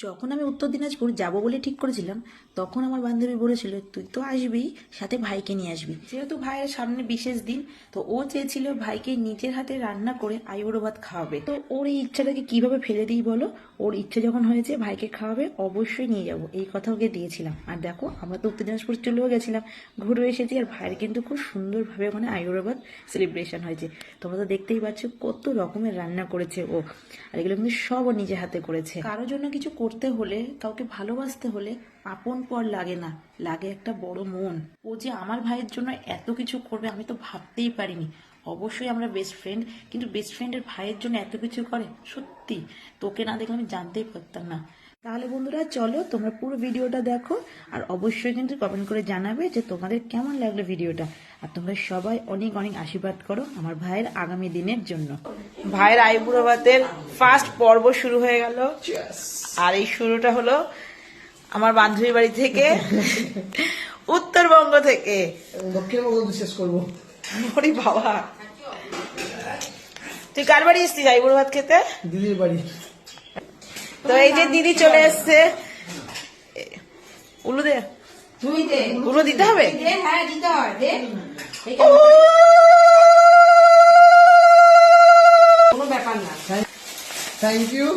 যখন আমি উত্তর দিনাজপুর যাব বলে ঠিক করেছিলাম, তখন আমার বান্ধবী বলেছিল তুই তো আসবি, সাথে ভাইকে নিয়ে আসবি। যেহেতু ভাইয়ের সামনে বিশেষ দিন, তো ও চেয়েছিল ভাইকে নিজের হাতে রান্না করে আইবুড়ো ভাত খাওয়াবে। তো ওর এই ইচ্ছাটাকে কিভাবে ফেলে দিই বলো? ওর ইচ্ছে যখন হয়েছে ভাইকে খাওয়াবে, অবশ্যই নিয়ে যাব, এই কথা ওকে দিয়েছিলাম। আর দেখো, আমরা তো উত্তর দিনাজপুর চলেও গেছিলাম, ঘুরে এসেছি। আর ভাইয়ের কিন্তু খুব সুন্দরভাবে ওখানে আইবুড়ো ভাত সেলিব্রেশন হয়েছে। তোমরা তো দেখতেই পাচ্ছ কত রকমের রান্না করেছে ও। আর এগুলো কিন্তু সব ও নিজে হাতে করেছে। কারোর জন্য কিছু করতে হলে, কাউকে ভালোবাসতে হলে আপন পর লাগে না, লাগে একটা বড় মন। ও যে আমার ভাইয়ের জন্য এত কিছু করবে আমি তো ভাবতেই পারিনি। অবশ্যই আমরা বেস্ট ফ্রেন্ড, কিন্তু বেস্ট ফ্রেন্ডের ভাইয়ের জন্য এত কিছু করে, সত্যি তোকে না দেখলে আমি জানতেই পারতাম না। তাহলে বন্ধুরা চলো তোমরা পুরো ভিডিওটা দেখো, আর অবশ্যই কিন্তু কমেন্ট করে জানাবে যে তোমাদের কেমন লাগলো ভিডিওটা। আর তোমরা সবাই অনেক অনেক আশীর্বাদ করো আমার ভাইয়ের আগামী দিনের জন্য। ভাইয়ের আইবুড়ো ভাতের ফার্স্ট পর্ব শুরু হয়ে গেল। আর এই শুরুটা হলো আমার বান্ধবীর বাড়ি থেকে, উত্তরবঙ্গ থেকে। দক্ষিণবঙ্গ শেষ করবো। ওরে বাবা, তুই কার বাড়ি এসছিস আইবুড়ো ভাত খেতে? দিদির বাড়ি। তো এই যে দিদি চলে এসছে। উলু দে, উলু দিতে হবে। হ্যাঁ দিতে হয়, দে। ও কোনো ব্যাপার না। Thank you.